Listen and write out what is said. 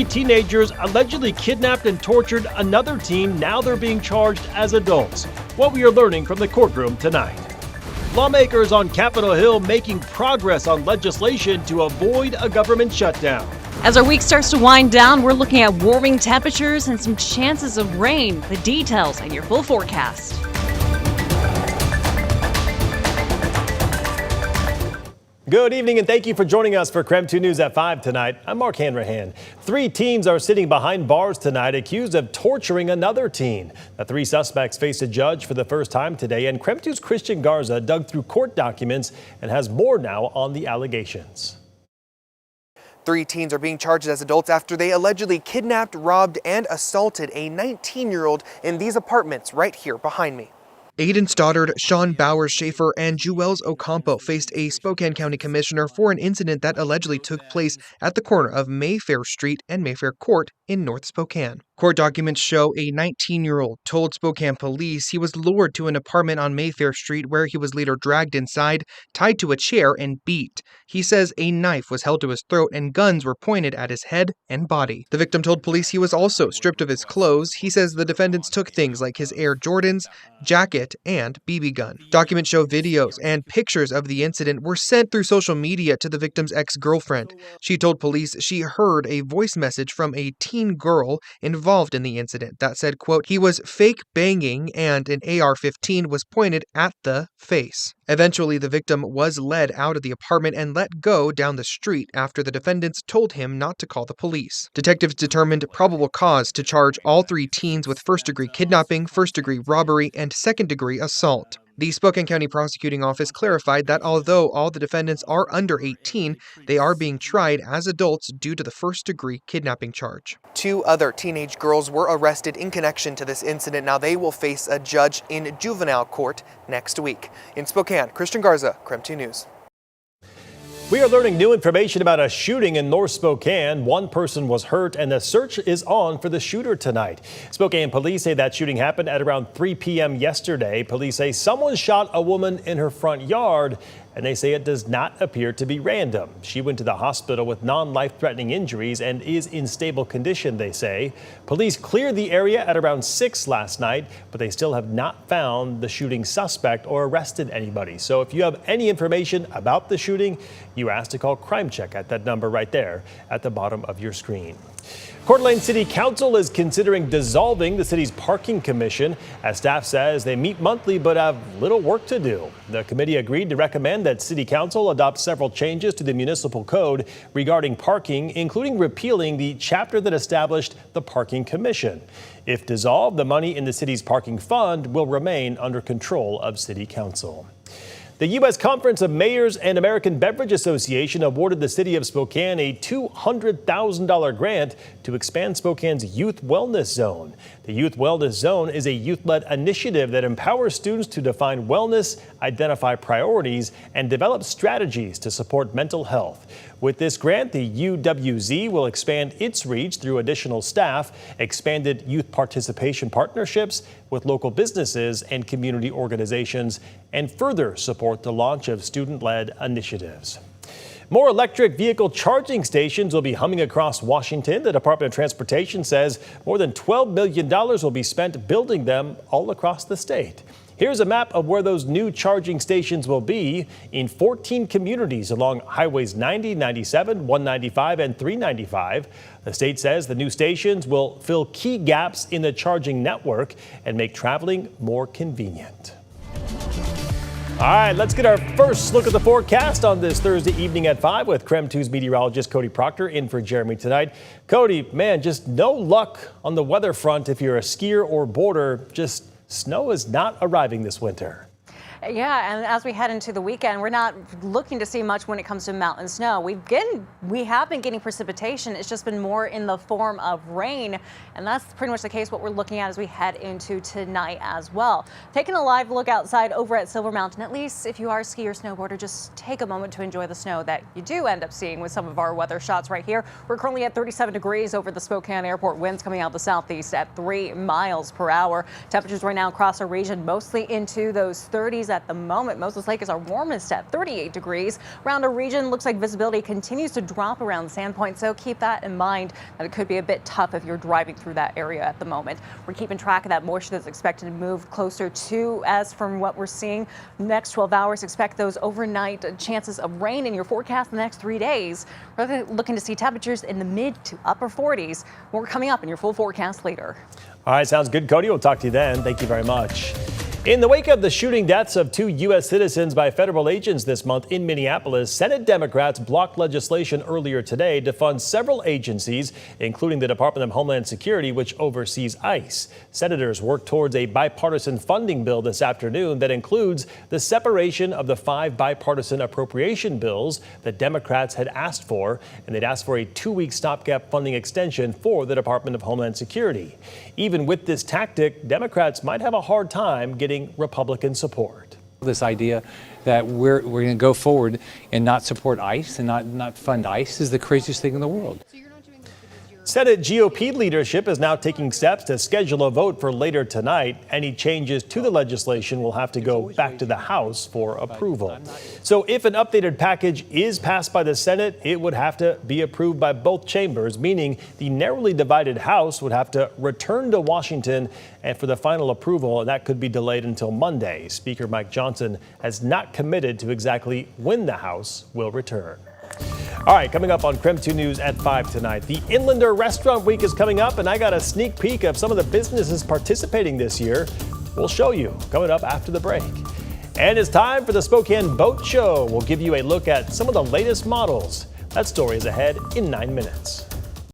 Three teenagers allegedly kidnapped and tortured another teen. Now they're being charged as adults. What we are learning from the courtroom tonight. Lawmakers on Capitol Hill making progress on legislation to avoid a government shutdown. As our week starts to wind down, we're looking at warming temperatures and some chances of rain. The details and your full forecast. Good evening and thank you for joining us for KREM 2 News at 5 tonight. I'm Mark Hanrahan. Three teens are sitting behind bars tonight accused of torturing another teen. The three suspects face a judge for the first time today, and KREM 2's Christian Garza dug through court documents and has more now on the allegations. Three teens are being charged as adults after they allegedly kidnapped, robbed, and assaulted a 19-year-old in these apartments right here behind me. Aiden Stoddard, Sean Bowers Schaefer, and Juelz Ocampo faced a Spokane County commissioner for an incident that allegedly took place at the corner of Mayfair Street and Mayfair Court in North Spokane. Court documents show a 19-year-old told Spokane police he was lured to an apartment on Mayfair Street where he was later dragged inside, tied to a chair, and beat. He says a knife was held to his throat and guns were pointed at his head and body. The victim told police he was also stripped of his clothes. He says the defendants took things like his Air Jordans, jacket, and BB gun. Documents show videos and pictures of the incident were sent through social media to the victim's ex-girlfriend. She told police she heard a voice message from a teen girl involved in the incident that said, quote, he was fake banging and an AR-15 was pointed at the face. Eventually, the victim was led out of the apartment and let go down the street after the defendants told him not to call the police. Detectives determined probable cause to charge all three teens with first-degree kidnapping, first-degree robbery, and second-degree assault. The Spokane County Prosecuting Office clarified that although all the defendants are under 18, they are being tried as adults due to the first-degree kidnapping charge. Two other teenage girls were arrested in connection to this incident. Now they will face a judge in juvenile court next week. In Spokane, Christian Garza, KREM 2 News. We are learning new information about a shooting in North Spokane. One person was hurt and the search is on for the shooter tonight. Spokane police say that shooting happened at around 3 p.m. yesterday. Police say someone shot a woman in her front yard, and they say it does not appear to be random. She went to the hospital with non-life-threatening injuries and is in stable condition, they say. Police cleared the area at around 6 last night, but they still have not found the shooting suspect or arrested anybody. So if you have any information about the shooting, you ask to call Crime Check at that number right there at the bottom of your screen. Coeur d'Alene City Council is considering dissolving the city's parking commission, as staff says they meet monthly but have little work to do. The committee agreed to recommend that City Council adopt several changes to the municipal code regarding parking, including repealing the chapter that established the parking commission. If dissolved, the money in the city's parking fund will remain under control of City Council. The U.S. Conference of Mayors and American Beverage Association awarded the city of Spokane a $200,000 grant to expand Spokane's Youth Wellness Zone. The Youth Wellness Zone is a youth-led initiative that empowers students to define wellness, identify priorities, and develop strategies to support mental health. With this grant, the UWZ will expand its reach through additional staff, expanded youth participation partnerships with local businesses and community organizations, and further support the launch of student-led initiatives. More electric vehicle charging stations will be humming across Washington. The Department of Transportation says more than $12 million will be spent building them all across the state. Here's a map of where those new charging stations will be in 14 communities along highways 90, 97, 195, and 395. The state says the new stations will fill key gaps in the charging network and make traveling more convenient. All right, let's get our first look at the forecast on this Thursday evening at 5 with KREM 2's meteorologist Cody Proctor in for Jeremy tonight. Cody, man, just no luck on the weather front if you're a skier or boarder. Just snow is not arriving this winter. Yeah, and as we head into the weekend, we're not looking to see much when it comes to mountain snow. We have been getting precipitation. It's just been more in the form of rain, and that's pretty much the case what we're looking at as we head into tonight as well. Taking a live look outside over at Silver Mountain, at least if you are a skier or snowboarder, just take a moment to enjoy the snow that you do end up seeing with some of our weather shots right here. We're currently at 37 degrees over the Spokane Airport, winds coming out the southeast at 3 miles per hour. Temperatures right now across our region mostly into those 30s at the moment. Moses Lake is our warmest at 38 degrees. Around our region, looks like visibility continues to drop around Sandpoint, so keep that in mind that it could be a bit tough if you're driving through that area at the moment. We're keeping track of that moisture that's expected to move closer to, as from what we're seeing, next 12 hours, expect those overnight chances of rain in your forecast the next 3 days. We're looking to see temperatures in the mid to upper 40s. More coming up in your full forecast later. All right, sounds good, Cody. We'll talk to you then. Thank you very much. In the wake of the shooting deaths of 2 U.S. citizens by federal agents this month in Minneapolis, Senate Democrats blocked legislation earlier today to fund several agencies, including the Department of Homeland Security, which oversees ICE. Senators worked towards a bipartisan funding bill this afternoon that includes the separation of the 5 bipartisan appropriation bills that Democrats had asked for, and they'd asked for a 2-week stopgap funding extension for the Department of Homeland Security. Even with this tactic, Democrats might have a hard time getting Republican support. This idea that we're going to go forward and not support ICE and not fund ICE is the craziest thing in the world. Senate GOP leadership is now taking steps to schedule a vote for later tonight. Any changes to the legislation will have to go back to the House for approval. So if an updated package is passed by the Senate, it would have to be approved by both chambers, meaning the narrowly divided House would have to return to Washington and for the final approval, and that could be delayed until Monday. Speaker Mike Johnson has not committed to exactly when the House will return. All right, coming up on KREM 2 News at 5 tonight, the Inlander Restaurant Week is coming up, and I got a sneak peek of some of the businesses participating this year. We'll show you coming up after the break. And it's time for the Spokane Boat Show. We'll give you a look at some of the latest models. That story is ahead in 9 minutes.